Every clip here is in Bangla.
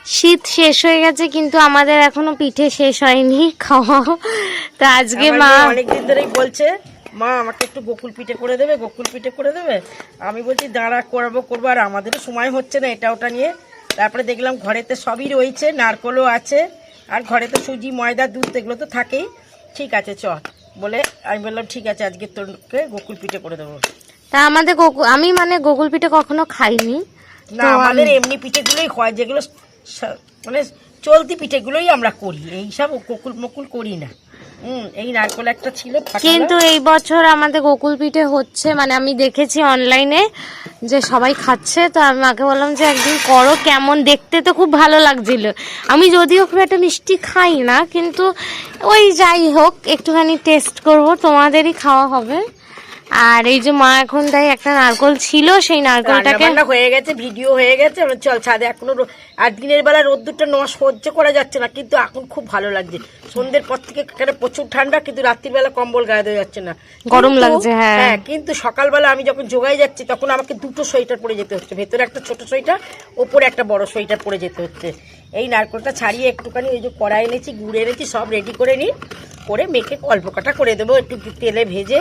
শীত শেষ হয়ে গেছে কিন্তু আমাদের এখনো পিঠে শেষ হয়নি খাওয়া। তো আজকে মা অনেকদিন ধরেই বলছে মা আমাকে একটু গোকুল পিঠে করে দেবে, গোকুল পিঠে করে দেবে। আমি বলছি দাঁড়া করবো, আর আমাদেরও সময় হচ্ছে না এটা ওটা নিয়ে। তারপরে দেখলাম ঘরেতে সবই রয়েছে, নারকলও আছে, আর ঘরে তো সুজি ময়দা দুধ এগুলো তো থাকেই। ঠিক আছে চ বলে আমি বললাম ঠিক আছে আজকে তোকে গোকুল পিঠে করে দেবো। তা আমাদের আমি মানে গোকুল পিঠে কখনো খাইনি। না আমাদের এমনি পিঠেগুলোই হয়, যেগুলো মানে চলতি পিঠেগুলোই আমরা করি, এইসব গোকুল মকুল করি না। এই নারকেল একটা ছিল, কিন্তু এই বছর আমাদের গোকুল পিঠে হচ্ছে, মানে আমি দেখেছি অনলাইনে যে সবাই খাচ্ছে। তো আমি মাকে বললাম যে একদিন করো, কেমন দেখতে তো খুব ভালো লাগছিল। আমি যদিও খুব একটা মিষ্টি খাই না, কিন্তু ওই যাই হোক একটুখানি টেস্ট করব, তোমাদেরই খাওয়া হবে। আর এই যে মা এখন তাই একটা নারকল ছিল, সেই নারকলটাকে হয়ে গেছে, ভিডিও হয়ে গেছে, চল ছাদে। এখনো আর দিনের বেলা রোদ্দুরটা নেওয়া সহ্য করা যাচ্ছে না, কিন্তু এখন খুব ভালো লাগছে। সন্ধ্যের পর থেকে এখানে প্রচুর ঠান্ডা, কিন্তু রাত্রির বেলা কম্বল গায়ে দেওয়া যাচ্ছে না, গরম লাগছে। হ্যাঁ, কিন্তু সকালবেলা আমি যখন যোগায় যাচ্ছি তখন আমাকে দুটো সোয়েটার পরে যেতে হচ্ছে, ভেতরে একটা ছোট সোয়েটার, ওপরে একটা বড় সোয়েটার পরে যেতে হচ্ছে। এই নারকেলটা ছাড়িয়ে একটুখানি ওই যে কড়াই এনেছি, গুড় এনেছি, সব রেডি করে নিই, করে মেখে অল্প কাটা করে দেবো, একটু তেলে ভেজে,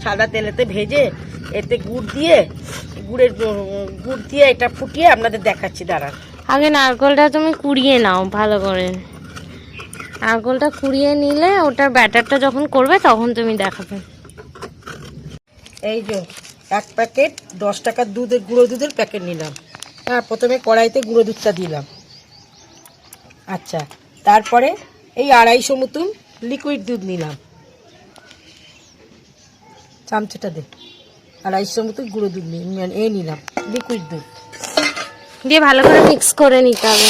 সাদা তেলেতে ভেজে, এতে গুড় দিয়ে এটা ফুটিয়ে আপনাদের দেখাচ্ছি। দাঁড়ান, আগে নারকলটা তুমি কুড়িয়ে নাও ভালো করে। নারকলটা কুড়িয়ে নিলে ওটার ব্যাটারটা যখন করবে তখন তুমি দেখাবে। এই যে এক প্যাকেট 10 টাকার গুঁড়ো দুধের প্যাকেট নিলাম। হ্যাঁ, প্রথমে কড়াইতে গুঁড়ো দুধটা দিলাম। আচ্ছা, তারপরে এই 250 মতন লিকুইড দুধ নিলাম, চামচটা দে। 250 মতন গুঁড়ো দুধ নিলাম, লিকুইড দুধ দিয়ে ভালো করে মিক্স করে নিতে হবে।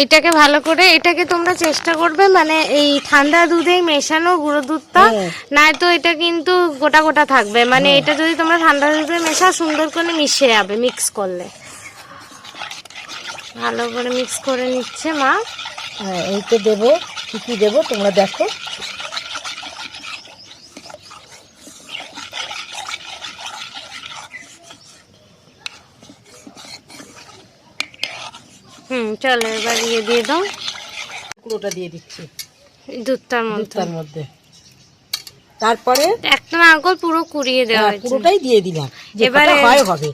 এটাকে ভালো করে, এটাকে তোমরা চেষ্টা করবে মানে এই ঠান্ডা দুধেই মেশানো গুঁড়ো দুধটা, নাই তো এটা কিন্তু গোটা গোটা থাকবে। মানে এটা যদি তোমরা ঠান্ডা দুধে মেশা, সুন্দর করে মিশে যাবে মিক্স করলে। ভালো করে মিক্স করে নিচ্ছে মা। হ্যাঁ, এই তো দেবো, কি দেবো তোমরা দেখো। চলো এবার দিয়ে দাও, পুরোটা দিয়ে দিচ্ছি দুধটার মধ্যে। তারপরে একটা নারকল পুরো কুড়িয়ে দেওয়া হয়েছে, পুরোটাই দিয়ে দিলাম। এবারে হবে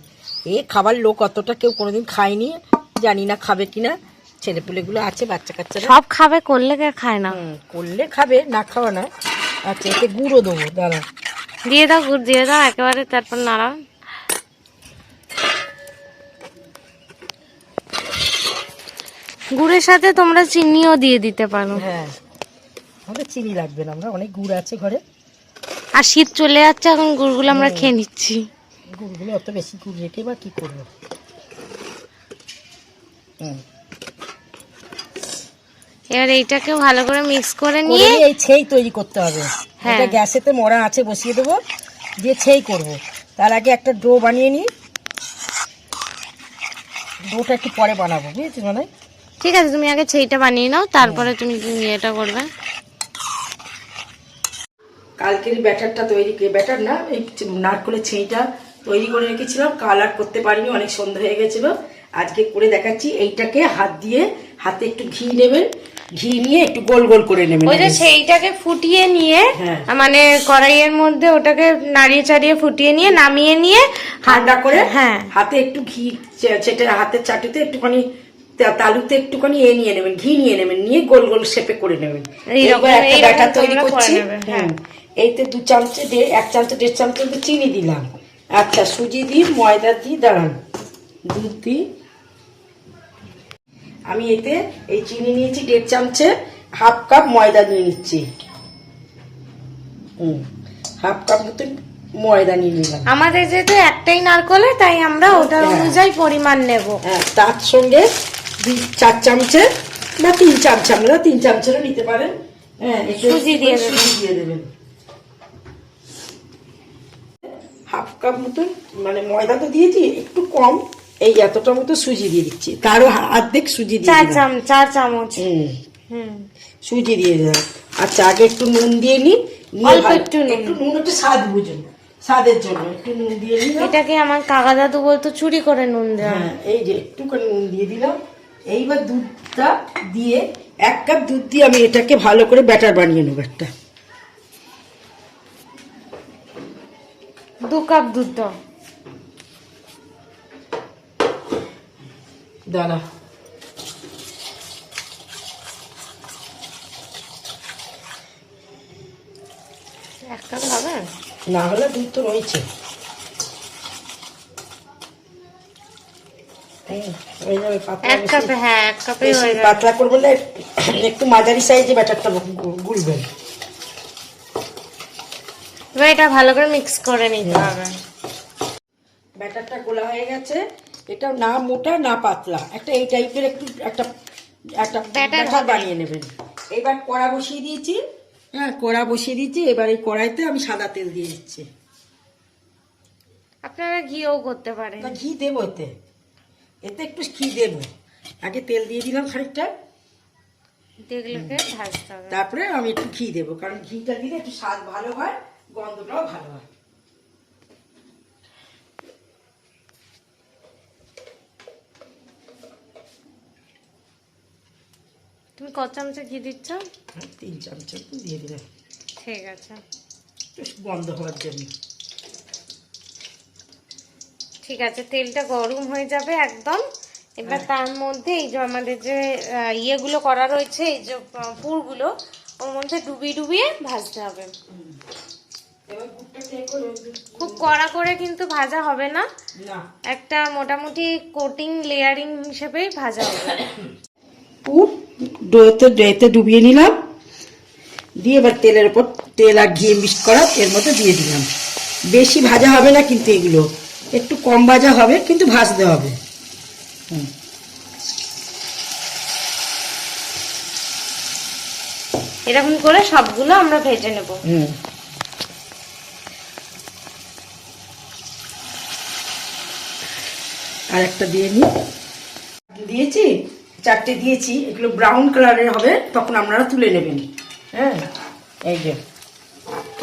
এই খাবার লোক অতটা কেউ কোনোদিন খায়নি, জানি না খাবে কিনা। ছেলেপুলেগুলো আছে, বাচ্চা কাচ্চারা সব খাবে, করলে কে খায় না? করলে খাবে, না খাওয়া না। আচ্ছা, এতে গুঁড়ো দেবো, দাঁড়া দিয়ে দাও, গুড় দিয়ে দাও একেবারে, তারপর নাড়া। গুড়ের সাথে তোমরা চিনিও দিয়ে দিতে পারো। হ্যাঁ, আমাদের চিনি লাগবে না, আমরা অনেক গুড় আছে ঘরে। আর শীত চলে যাচ্ছে, এখন গুড়গুলো আমরা খেয়ে নিচ্ছি। গুড়গুলো অত বেশি গুড় রেখে বা কি করবো। এবার এইটাকে ভালো করে মিক্স করে নিয়ে এই ছেই তৈরি করতে হবে। এটা গ্যাসেতে মরা আছে, বসিয়ে দেবো, দিয়ে ছেই করব। তার আগে একটা ডো বানিয়ে নিই, ডোটা একটু পরে বানাবো, বুঝেছি? মানে ঠিক আছে, তুমি আগে ছেইটা বানিয়ে নাও, তারপরে তুমি এটা করবে। কালকের ব্যাটারটা ব্যাটার না, এই নারকলের ছেইটা তৈরি করে রেখেছিলাম, কালার করতে পারিনি, অনেক সন্ধ্যা হয়ে গেছিল। আজকে করে দেখাচ্ছি। এইটাকে হাতে একটু ঘি নেবেন, ঘি নিয়ে একটু গোল গোল করে নেবেন। ওই যে সেইটাকে ফুটিয়ে নিয়ে, মানে কড়াইয়ের মধ্যে ওটাকে নাড়িয়ে চাড়িয়ে ফুটিয়ে নিয়ে নামিয়ে নিয়ে ঠান্ডা করে হাতে একটু ঘি হাতের চাটুতে একটুখানি তালুতে একটুখানি নিয়ে নেবেন, ঘি নিয়ে নেবেন, নিয়ে গোল গোল শেপে করে নেবেন। এইবার একটা ব্যাটার তৈরি করছি। এইতে 2 চামচে 1 চামচে 1.5 চামচ চিনি দিলাম। আচ্ছা, সুজি দিই, ময়দা দিই, দাঁড়ান, দুধ দিই। আমি এতে এই চিনি নিয়েছি 1.5 চামচে, 1/2 কাপ ময়দা নিয়ে নিচ্ছি। 1/2 কাপ মতো ময়দা নিয়ে নিলাম। আমাদের যেহেতু একটাই নারকলে, তাই আমরা ওটার অনুযায়ী পরিমাণ নেব। তার সঙ্গে 4 চামচে বা 3 চামচ, আমরা 3 চামচেরও নিতে পারেন। সুজি দিয়ে দেবেন। 1/2 কাপ মতো, মানে ময়দা তো দিয়েছি একটু কম, এই এতটা মতো সুজি দিয়ে দিচ্ছি, তারও অর্ধেক সুজি দিয়ে 4 চামচ। হুম, সুজি দিয়ে দিলাম। আচ্ছা, আগে একটু নুন দিয়ে নিই, অল্প একটু নুন। একটু নুন, একটু স্বাদ বুঝুন, স্বাদের জন্য একটু নুন দিয়ে নিলাম। এটাকে আমার কাকা দাদু বলতো চুরি করে নুন দেওয়া। হ্যাঁ, এই যে একটুখানি নুন দিয়ে দিলাম। এইবার দুধটা দিয়ে 1 কাপ দুধ দিয়ে আমি এটাকে ভালো করে ব্যাটার বানিয়ে নেবো একটা। 2 কাপ দুধ দাও। দাঁড়া, এক কাপ হবে? না হলে দুধ তো রয়েছে। হয়ে যাবে পাতলা, 1 কাপে, হ্যাঁ 1 কাপে বেশি হয়ে যাবে। পাতলা করবো না, একটু মাঝারি সাইজে ব্যাটারটা গুলবেন। এবার এটা ভালো করে মিক্স করে নিতে হবে। ব্যাটারটা গোলা হয়ে গেছে। এটা না মোটা না পাতলা, একটা এই টাইপের একটু একটা একটা ব্যাটার ব্যাটার বানিয়ে নেবেন। এবার কড়া বসিয়ে দিয়েছি। হ্যাঁ, কড়া বসিয়ে দিয়েছি। এবার এই কড়াইতে আমি সাদা তেল দিয়ে দিচ্ছি। আপনারা ঘিও করতে পারেন। না, ঘি দেবো এতে, এতে একটু ঘি দেবো। আগে তেল দিয়ে দিলাম খানিকটা, দেখলোকে ভাজতে হবে। তারপরে আমি একটু ঘি দেবো, কারণ ঘিটা দিলে একটু স্বাদ ভালো হয়, গন্ধটাও ভালো হয়। তুমি কত চামচে ঘি দিচ্ছ? 3 চামচ দিয়ে দিলাম, ঠিক আছে, একটু গন্ধ হওয়ার জন্য। ঠিক আছে। তেলটা গরম হয়ে যাবে একদম। এবার তার মধ্যে এই যে আমাদের যে ইয়েগুলো করা রয়েছে, এই যে পুরগুলো, ওর মধ্যে ডুবিয়ে ডুবিয়ে ভাজতে হবে। এবার গুড়টা কে করে খুব কড়া করে কিন্তু ভাজা হবে না, না, একটা মোটামুটি কোটিং লেয়ারিং হিসেবেই ভাজা হবে। পুর ডোতে ডুবিয়ে নিলাম, দিয়ে এবার তেলের উপর তেল আর ঘি মিক্স করা এর মধ্যে দিয়ে দিলাম। বেশি ভাজা হবে না কিন্তু, এগুলো একটু কম ভাজা হবে, কিন্তু ভাজতে হবে। এরকম করে সবগুলো আমরা ভেজে নেব। আর একটা দিয়ে নিই, দিয়েছি 4টে দিয়েছি, এগুলো ব্রাউন কালারের হবে, তখন আপনারা তুলে নেবেন। হ্যাঁ, এই যে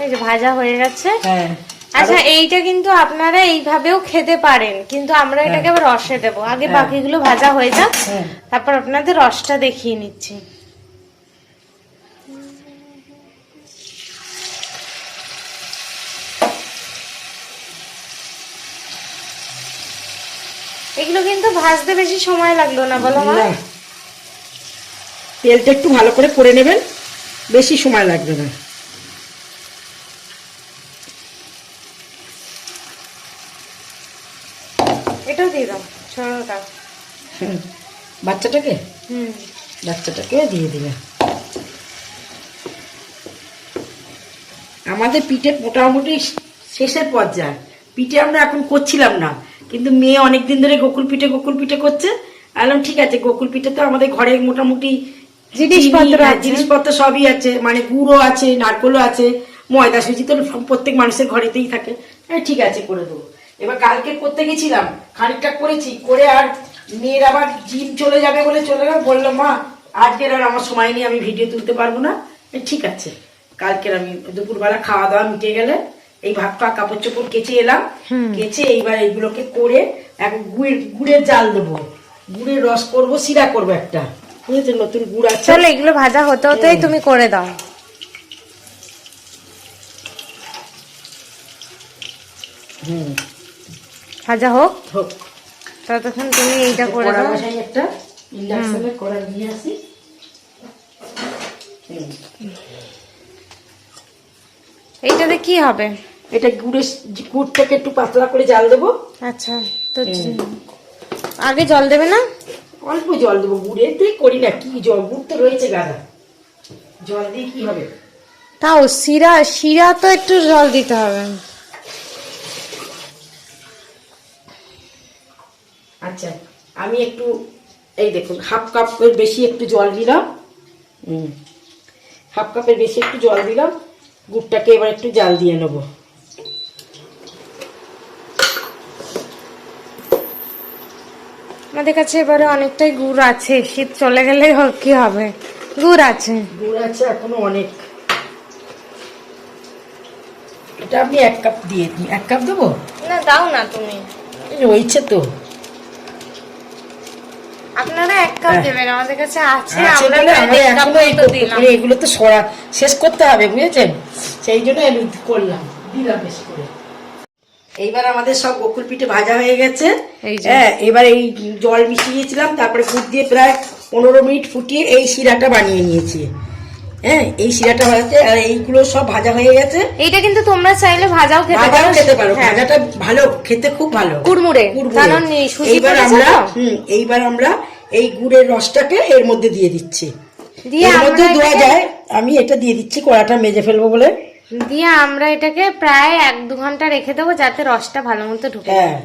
এই যে ভাজা হয়ে গেছে। হ্যাঁ। আচ্ছা, এইটা কিন্তু আপনারা এইভাবেও খেতে পারেন, কিন্তু আমরা এটাকে আবার রসে দেবো। আগে বাকিগুলো ভাজা হয়ে যাক, তারপর আপনাদের রসটা দেখিয়ে নিচ্ছি। এগুলো কিন্তু ভাজতে বেশি সময় লাগলো না, বলো মা? না, তেলটা একটু ভালো করে নেবেন, বেশি সময় লাগবে না। এটাও দিয়ে দাও, ছোটটা। বাচ্চাটাকে হুম, বাচ্চাটাকেও দিয়ে দিবে। আমাদের পিঠে মোটামুটি শেষের পর্যায়ে। পিঠে আমরা এখন করছিলাম না, কিন্তু মেয়ে অনেকদিন ধরে গোকুল পিঠে করছে। বললাম ঠিক আছে, গোকুল পিঠে তো আমাদের ঘরে মোটামুটি জিনিসপত্র সবই আছে, মানে গুড়ও আছে, নারকলও আছে, ময়দা সুজি তো প্রত্যেক মানুষের ঘরেতেই থাকে। ঠিক আছে, করে দেবো। এবার কালকে করতে গেছিলাম, খানিকটা করেছি, করে আর মেয়ের আবার জিম চলে যাবে বলে চলে গেল। বললো মা আজকের আর আমার সময় নেই, আমি ভিডিও তুলতে পারবো না। ঠিক আছে, কালকের আমি দুপুরবেলা খাওয়া দাওয়া মিটে গেলে এই ভাত কাপড় চোপড় কেচে এলাম, কেচে এইবার এইগুলোকে করে এখন গুড়ের জাল দেবো, গুড়ের রস করবো, শিরা করবো একটা, বুঝেছো? নতুন গুড় আছে। চলো এগুলো ভাজা হতে হতেই তুমি করে দাও। ভাজা হোক, ততক্ষণ তুমি এইটা করে দাও। একটা ইন্ডাকশনে কড়া নিয়ে আসি। এইটাতে কি হবে? এটা গুড়টাকে একটু পাতলা করে জাল দেবো। আচ্ছা, তো আগে জল দেবে না? অল্প জল দেবো, গুড়েতে করি না, কি জল, গুড় তো রয়েছে গাদা, জল দিয়ে কি হবে? তাও শিরা তো একটু জল দিতে হবে। আচ্ছা, আমি একটু এই দেখুন হাফ কাপের বেশি একটু জল দিলাম। হাফ কাপের বেশি একটু জল দিলাম। গুড়টাকে এবার একটু জাল দিয়ে নেবো। আমাদের কাছে এবারে অনেকটাই গুড় আছে, শীত চলে গেলে কি হবে? গুড় আছে। গুড় আছে এখনো অনেক। এটা আপনি 1 কাপ দিয়ে দিন। 1 কাপ দেবো? না দাও না তুমি, এই রয়েছে তো। আপনারা 1 কাপ দেবেন, আমাদের কাছে আছে, আছে আমরা বলে প্রায় আমরা 1.5 কাপ এখনো এই মতো দিলাম। মানে এগুলো তো শেষ করতে হবে, বুঝেছেন? সেই জন্য আমি করলাম, দিলাম বেশ করে। এইবার আমাদের সব বকুল পিঠে ভাজা হয়ে গেছে। এই যে। হ্যাঁ, এবার এই জল মিশিয়েছিলাম, তারপরে গুড় দিয়ে প্রায় 15 মিনিট ফুটিয়ে এই শিরাটা বানিয়ে নিয়েছি। হ্যাঁ, এই শিরাটা হয়েছে, আর এইগুলো সব ভাজা হয়ে গেছে। এইটা কিন্তু তোমরা চাইলে ভাজাও খেতে পারো। খেতে পারো, হ্যাঁ। ভাজাটা ভালো, খেতে খুব ভালো, কুড়মুড়ে, কারণ সুজি এইবার পড়েছে আমরা তো। এইবার আমরা এই গুড়ের রসটাকে এর মধ্যে দিয়ে দিচ্ছি। দিয়ে এর মধ্যে আমরা দেওয়া যায়, আমি এটা দিয়ে দিচ্ছি, কড়াটা মেজে ফেলবো বলে। দিয়ে আমরা এটাকে প্রায় 1-2 ঘন্টা রেখে দেবো, যাতে রসটা ভালো মতো ঢুকে যায়। হ্যাঁ,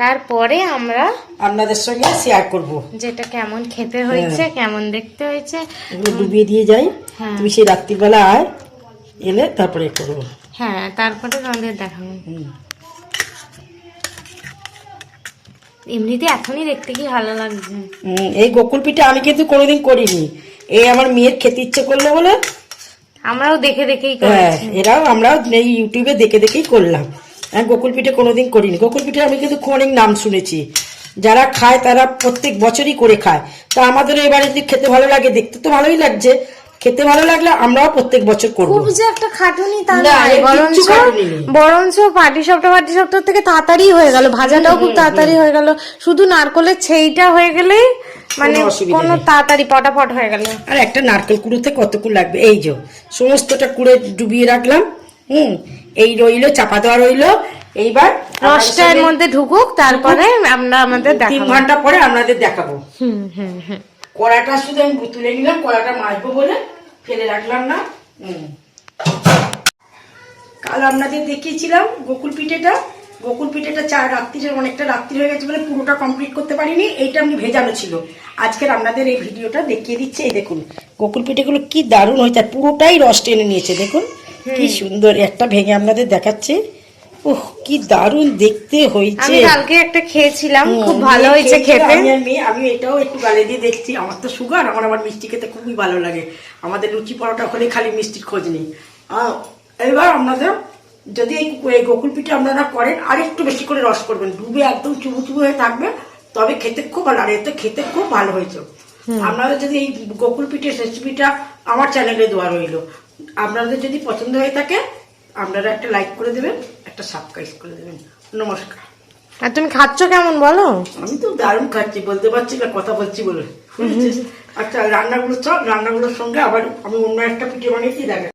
তারপরে আমরা আপনাদের সঙ্গে শেয়ার করব যেটা কেমন খেতে হয়েছে, কেমন দেখতে হয়েছে। এগুলো ডুবিয়ে দিয়ে যাই। হ্যাঁ। তুমি সেই রাত্রিবেলা আয়, এলে তারপরে করবো। হ্যাঁ, তারপরে তোমাদের দেখাবো। এমনিতে এখনই দেখতে কি ভালো লাগছে। এই গোকুল পিঠা আমি কিন্তু কোনোদিন করিনি, এই আমার মেয়ের খেতে ইচ্ছে করলো বলে আমরাও দেখে দেখেই হ্যাঁ, করেছি। আমরা এই ইউটিউবে দেখে দেখেই করলাম। হ্যাঁ, গোকুল পিঠে কোনোদিন করিনি। গোকুল পিঠে আমি কিন্তু অনেক নাম শুনেছি, যারা খায় তারা প্রত্যেক বছরই করে খায়। তা আমাদের এবারে যদি খেতে ভালো লাগে, দেখতে তো ভালোই লাগছে, খেতে ভালো লাগলে আমরাও প্রত্যেক বছর করবো। খুব যে একটা খাটুনি তা না, নয়, এর কিচ্ছু খাটুনি নেই। বরঞ্চ পাটি সপ্তাহ থেকে তাড়াতাড়ি হয়ে গেল, ভাজাটাও খুব তাড়াতাড়ি হয়ে গেল, শুধু নারকলের ছেইটা হয়ে গেলেই মানে অসুবিধা কোনো নেই। তাড়াতাড়ি পটাপট হয়ে গেল। আর একটা নারকেল কুড়োতে কতক্ষণ লাগবে? এই যে সমস্তটা কুড়ে ডুবিয়ে রাখলাম। এই রইলো, চাপা দেওয়া রইলো। এইবার রসটা এর মধ্যে ঢুকুক, তারপরে আমরা আমাদের 3 দেখাবো। ঘন্টা পরে আপনাদের দেখাবো। হুম হুম হুম। কড়াটা শুধু আমি তুলে নিলাম, কড়াটা মাজবো বলে ফেলে রাখলাম না। কাল আপনাদের দেখিয়েছিলাম গোকুল পিঠেটা। গোকুল পিঠেটা রাত্রির অনেকটা রাত্রি হয়ে গেছে বলে পুরোটা কমপ্লিট করতে পারিনি, এইটা আমি ভেজানো ছিল। আজকের আপনাদের এই ভিডিওটা দেখিয়ে দিচ্ছে। এই দেখুন গোকুল পিঠেগুলো কি দারুণ হয়েছে, আর পুরোটাই রস টেনে নিয়েছে। দেখুন কি সুন্দর, একটা ভেঙে আপনাদের দেখাচ্ছে। ওহ, কি দারুণ দেখতে হয়েছে। আমি কালকে একটা খেয়েছিলাম, খুব ভালো হয়েছে খেতে। আমি এটাও একটু গালে দিয়ে দেখছি। আমার তো সুগার, আমার মিষ্টি খেতে খুবই ভালো লাগে। আমাদের লুচি পরোটা হলে খালি মিষ্টির খোঁজ নেই। এবার আপনাদের যদি এই গোকুল পিঠে আপনারা করেন, আর একটু বেশি করে রস করবেন, ডুবে একদম চুবু চুবু হয়ে থাকবে, তবে খেতে খুব ভালো। আর এতে খেতে খুব ভালো হয়েছে। আপনারা যদি এই গোকুল পিঠের রেসিপিটা আমার চ্যানেলে দেওয়া রইলো, আপনাদের যদি পছন্দ হয়ে থাকে আপনারা একটা লাইক করে দেবেন, একটা সাবস্ক্রাইব করে দেবেন। নমস্কার। আর তুমি খাচ্ছ কেমন বলো? আমি তো দারুণ খাচ্ছি, বলতে পারছি না, কথা বলছি বলে। আচ্ছা, রান্নাগুলোর সঙ্গে আবার আমি অন্য একটা পিঠে বানিয়েছি, দেখা।